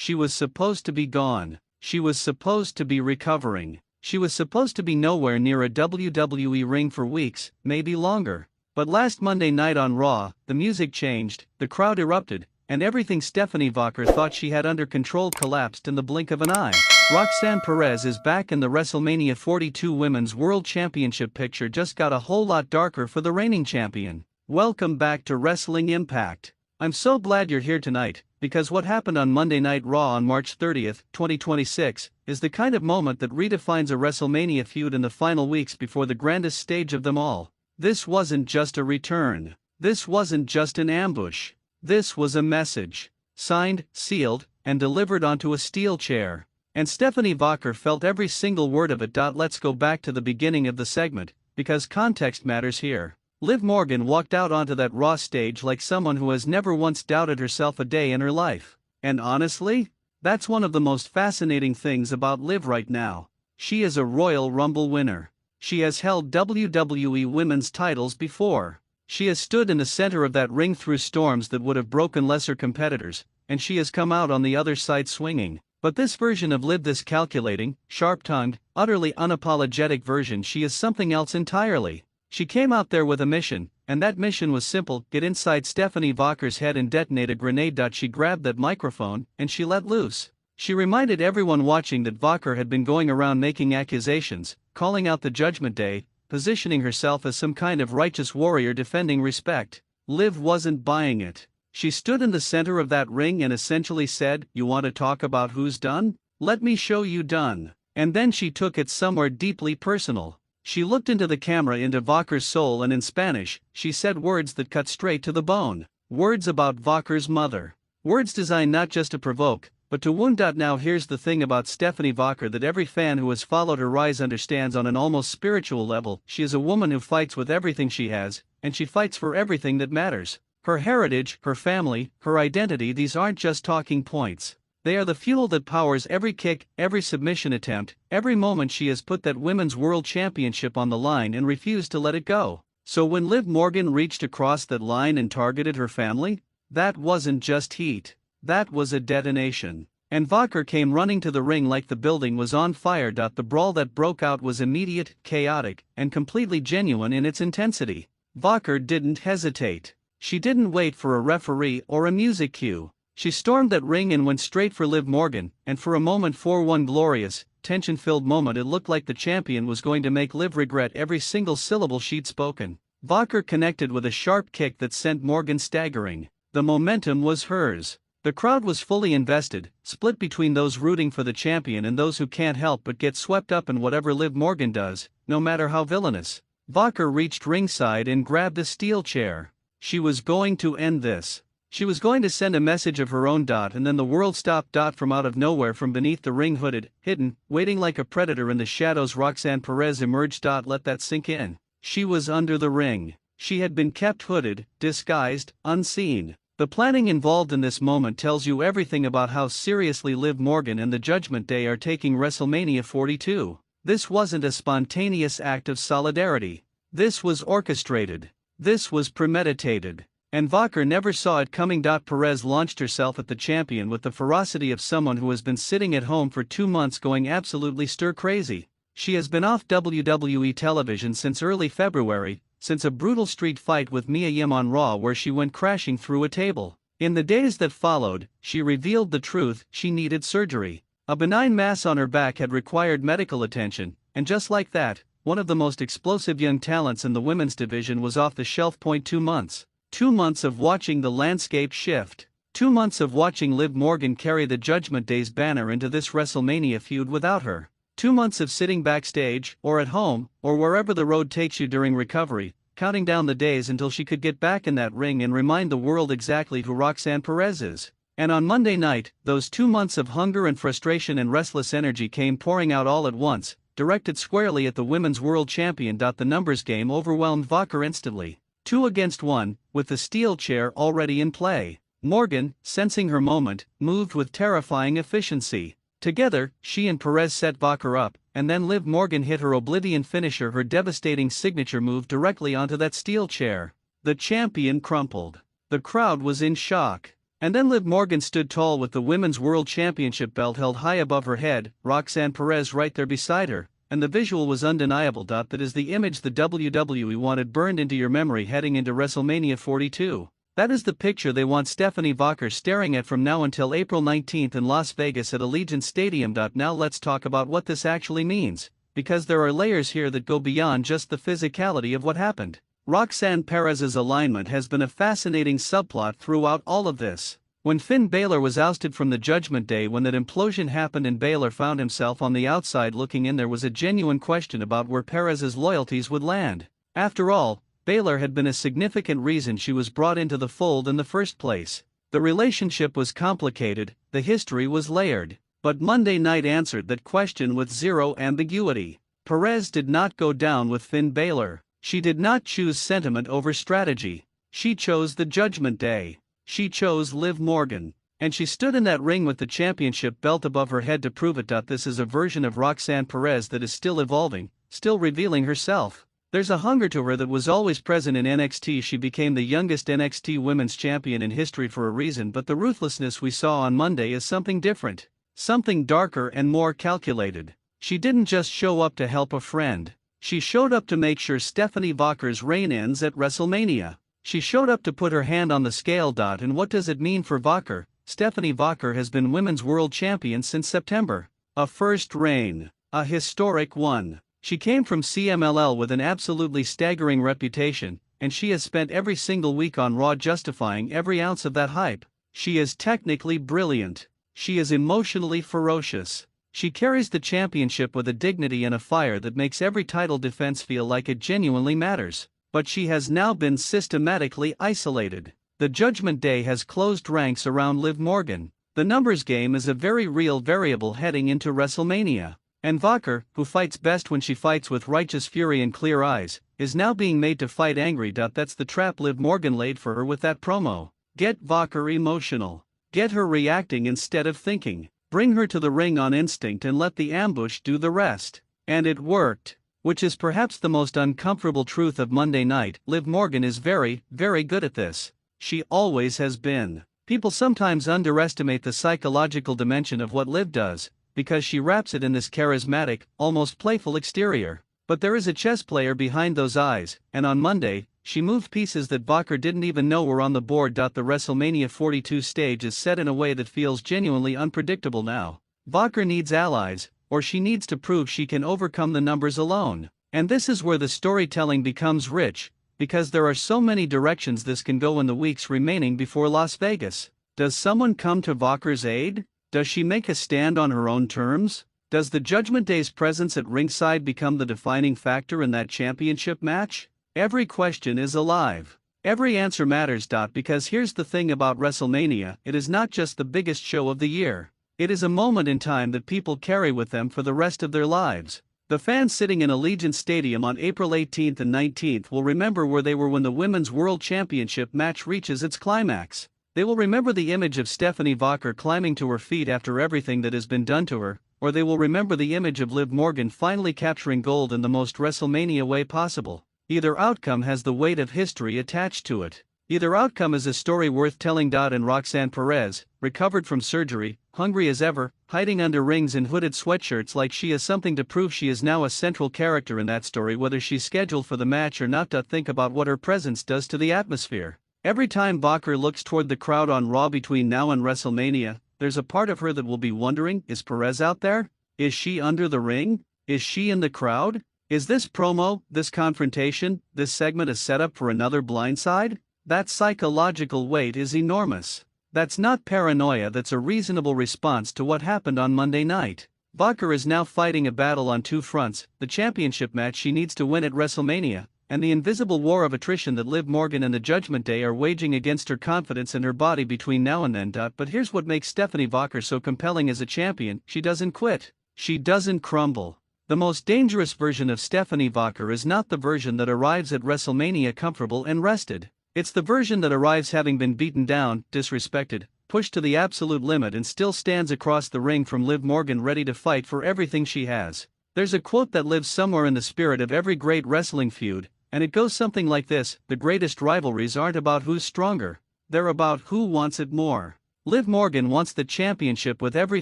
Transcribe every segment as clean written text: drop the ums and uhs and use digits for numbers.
She was supposed to be gone. She was supposed to be recovering. She was supposed to be nowhere near a WWE ring for weeks, maybe longer. But last Monday night on Raw, the music changed, the crowd erupted, and everything Stephanie Vacher thought she had under control collapsed in the blink of an eye. Roxanne Perez is back, and the WrestleMania 42 Women's World Championship picture just got a whole lot darker for the reigning champion. Welcome back to Wrestling Impact. I'm so glad you're here tonight, because what happened on Monday Night Raw on March 30th, 2026, is the kind of moment that redefines a WrestleMania feud in the final weeks before the grandest stage of them all. This wasn't just a return. This wasn't just an ambush. This was a message. Signed, sealed, and delivered onto a steel chair. And Stephanie Vacher felt every single word of it. Let's go back to the beginning of the segment, because context matters here. Liv Morgan walked out onto that Raw stage like someone who has never once doubted herself a day in her life. And honestly, that's one of the most fascinating things about Liv right now. She is a Royal Rumble winner. She has held WWE Women's titles before. She has stood in the center of that ring through storms that would have broken lesser competitors, and she has come out on the other side swinging. But this version of Liv, this calculating, sharp-tongued, utterly unapologetic version, she is something else entirely. She came out there with a mission, and that mission was simple: get inside Stephanie Vacher's head and detonate a grenade. She grabbed that microphone, and she let loose. She reminded everyone watching that Vacher had been going around making accusations, calling out the Judgment Day, positioning herself as some kind of righteous warrior defending respect. Liv wasn't buying it. She stood in the center of that ring and essentially said, "You want to talk about who's done? Let me show you done." And then she took it somewhere deeply personal. She looked into the camera, into Vacher's soul, and in Spanish, she said words that cut straight to the bone. Words about Vacher's mother. Words designed not just to provoke, but to wound. Now here's the thing about Stephanie Vacher that every fan who has followed her rise understands on an almost spiritual level. She is a woman who fights with everything she has, and she fights for everything that matters. Her heritage, her family, her identity, these aren't just talking points. They are the fuel that powers every kick, every submission attempt, every moment she has put that Women's World Championship on the line and refused to let it go. So when Liv Morgan reached across that line and targeted her family, that wasn't just heat. That was a detonation. And Vacher came running to the ring like the building was on fire. The brawl that broke out was immediate, chaotic, and completely genuine in its intensity. Vacher didn't hesitate. She didn't wait for a referee or a music cue. She stormed that ring and went straight for Liv Morgan, and for a moment, for one glorious, tension-filled moment, it looked like the champion was going to make Liv regret every single syllable she'd spoken. Vacher connected with a sharp kick that sent Morgan staggering. The momentum was hers. The crowd was fully invested, split between those rooting for the champion and those who can't help but get swept up in whatever Liv Morgan does, no matter how villainous. Vacher reached ringside and grabbed the steel chair. She was going to end this. She was going to send a message of her own. And then the world stopped. From out of nowhere, from beneath the ring, hooded, hidden, waiting like a predator in the shadows, Roxanne Perez emerged. Let that sink in. She was under the ring. She had been kept hooded, disguised, unseen. The planning involved in this moment tells you everything about how seriously Liv Morgan and the Judgment Day are taking WrestleMania 42. This wasn't a spontaneous act of solidarity. This was orchestrated. This was premeditated. And Vacher never saw it coming. Perez launched herself at the champion with the ferocity of someone who has been sitting at home for 2 months going absolutely stir-crazy. She has been off WWE television since early February, since a brutal street fight with Mia Yim on Raw where she went crashing through a table. In the days that followed, she revealed the truth: she needed surgery. A benign mass on her back had required medical attention, and just like that, one of the most explosive young talents in the women's division was off the shelf. 2 months. 2 months of watching the landscape shift. 2 months of watching Liv Morgan carry the Judgment Day's banner into this WrestleMania feud without her. 2 months of sitting backstage, or at home, or wherever the road takes you during recovery, counting down the days until she could get back in that ring and remind the world exactly who Roxanne Perez is. And on Monday night, those 2 months of hunger and frustration and restless energy came pouring out all at once, directed squarely at the Women's World Champion. The numbers game overwhelmed Vacher instantly. 2 against 1, with the steel chair already in play. Morgan, sensing her moment, moved with terrifying efficiency. Together, she and Perez set Vacher up, and then Liv Morgan hit her Oblivion finisher, her devastating signature move, directly onto that steel chair. The champion crumpled. The crowd was in shock. And then Liv Morgan stood tall with the Women's World Championship belt held high above her head, Roxanne Perez right there beside her, and the visual was undeniable. That is the image the WWE wanted burned into your memory heading into WrestleMania 42. That is the picture they want Stephanie Vacher staring at from now until April 19 in Las Vegas at Allegiant Stadium. Now let's talk about what this actually means, because there are layers here that go beyond just the physicality of what happened. Roxanne Perez's alignment has been a fascinating subplot throughout all of this. When Finn Balor was ousted from the Judgment Day, when that implosion happened and Balor found himself on the outside looking in, there was a genuine question about where Perez's loyalties would land. After all, Balor had been a significant reason she was brought into the fold in the first place. The relationship was complicated, the history was layered. But Monday Night answered that question with zero ambiguity. Perez did not go down with Finn Balor. She did not choose sentiment over strategy. She chose the Judgment Day. She chose Liv Morgan. And she stood in that ring with the championship belt above her head to prove it. This is a version of Roxanne Perez that is still evolving, still revealing herself. There's a hunger to her that was always present in NXT. She became the youngest NXT Women's Champion in history for a reason, but the ruthlessness we saw on Monday is something different. Something darker and more calculated. She didn't just show up to help a friend. She showed up to make sure Stephanie Vacher's reign ends at WrestleMania. She showed up to put her hand on the scale. And what does it mean for Vacher? Stephanie Vacher has been Women's World Champion since September. A first reign. A historic one. She came from CMLL with an absolutely staggering reputation, and she has spent every single week on Raw justifying every ounce of that hype. She is technically brilliant. She is emotionally ferocious. She carries the championship with a dignity and a fire that makes every title defense feel like it genuinely matters. But she has now been systematically isolated. The Judgment Day has closed ranks around Liv Morgan. The numbers game is a very real variable heading into WrestleMania. And Vacher, who fights best when she fights with righteous fury and clear eyes, is now being made to fight angry. That's the trap Liv Morgan laid for her with that promo. Get Vacher emotional. Get her reacting instead of thinking. Bring her to the ring on instinct and let the ambush do the rest. And it worked. Which is perhaps the most uncomfortable truth of Monday Night. Liv Morgan is very, very good at this. She always has been. People sometimes underestimate the psychological dimension of what Liv does, because she wraps it in this charismatic, almost playful exterior. But there is a chess player behind those eyes, and on Monday, she moved pieces that Vacher didn't even know were on the board. The WrestleMania 42 stage is set in a way that feels genuinely unpredictable now. Vacher needs allies, or she needs to prove she can overcome the numbers alone. And this is where the storytelling becomes rich, because there are so many directions this can go in the weeks remaining before Las Vegas. Does someone come to Vacher's aid? Does she make a stand on her own terms? Does the Judgment Day's presence at ringside become the defining factor in that championship match? Every question is alive. Every answer matters. Because here's the thing about WrestleMania, it is not just the biggest show of the year. It is a moment in time that people carry with them for the rest of their lives. The fans sitting in Allegiant Stadium on April 18 and 19 will remember where they were when the Women's World Championship match reaches its climax. They will remember the image of Stephanie Vacher climbing to her feet after everything that has been done to her, or they will remember the image of Liv Morgan finally capturing gold in the most WrestleMania way possible. Either outcome has the weight of history attached to it. Either outcome is a story worth telling. And Roxanne Perez, recovered from surgery, hungry as ever, hiding under rings and hooded sweatshirts like she has something to prove, she is now a central character in that story whether she's scheduled for the match or not. Think about what her presence does to the atmosphere. Every time Vacher looks toward the crowd on Raw between now and WrestleMania, there's a part of her that will be wondering, is Perez out there? Is she under the ring? Is she in the crowd? Is this promo, this confrontation, this segment a setup for another blindside? That psychological weight is enormous. That's not paranoia, that's a reasonable response to what happened on Monday night. Vacher is now fighting a battle on two fronts, the championship match she needs to win at WrestleMania, and the invisible war of attrition that Liv Morgan and the Judgment Day are waging against her confidence in her body between now and then. But here's what makes Stephanie Vacher so compelling as a champion: she doesn't quit. She doesn't crumble. The most dangerous version of Stephanie Vacher is not the version that arrives at WrestleMania comfortable and rested. It's the version that arrives having been beaten down, disrespected, pushed to the absolute limit, and still stands across the ring from Liv Morgan ready to fight for everything she has. There's a quote that lives somewhere in the spirit of every great wrestling feud, and it goes something like this: the greatest rivalries aren't about who's stronger. they're about who wants it more. Liv Morgan wants the championship with every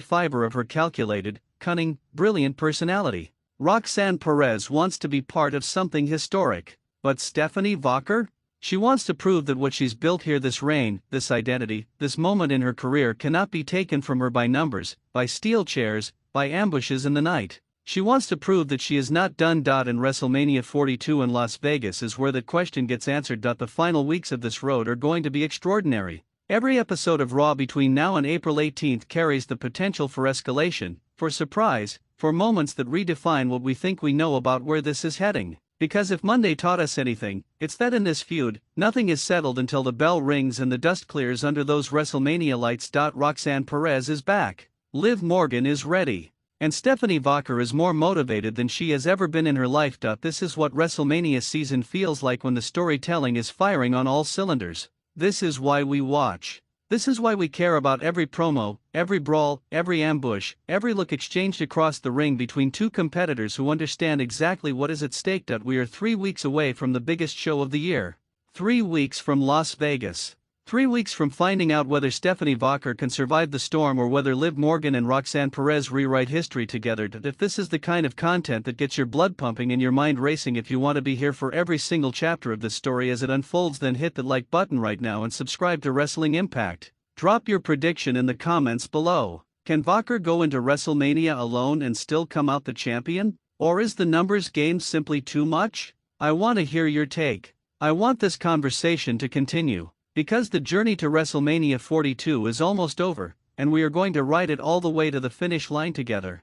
fiber of her calculated, cunning, brilliant personality. Roxanne Perez wants to be part of something historic. But Stephanie Vacher? She wants to prove that what she's built here, this reign, this identity, this moment in her career, cannot be taken from her by numbers, by steel chairs, by ambushes in the night. She wants to prove that she is not done. And WrestleMania 42 in Las Vegas is where that question gets answered. The final weeks of this road are going to be extraordinary. Every episode of Raw between now and April 18th carries the potential for escalation, for surprise, for moments that redefine what we think we know about where this is heading. Because if Monday taught us anything, it's that in this feud, nothing is settled until the bell rings and the dust clears under those WrestleMania lights. Roxanne Perez is back. Liv Morgan is ready. And Stephanie Vacher is more motivated than she has ever been in her life. This is what WrestleMania season feels like when the storytelling is firing on all cylinders. This is why we watch. This is why we care about every promo, every brawl, every ambush, every look exchanged across the ring between two competitors who understand exactly what is at stake. We are 3 weeks away from the biggest show of the year. 3 weeks from Las Vegas. 3 weeks from finding out whether Stephanie Vacher can survive the storm or whether Liv Morgan and Roxanne Perez rewrite history together. If this is the kind of content that gets your blood pumping and your mind racing, if you want to be here for every single chapter of this story as it unfolds, then hit the like button right now and subscribe to Wrestling Impact. Drop your prediction in the comments below. Can Vacher go into WrestleMania alone and still come out the champion? Or is the numbers game simply too much? I want to hear your take. I want this conversation to continue. Because the journey to WrestleMania 42 is almost over, and we are going to ride it all the way to the finish line together.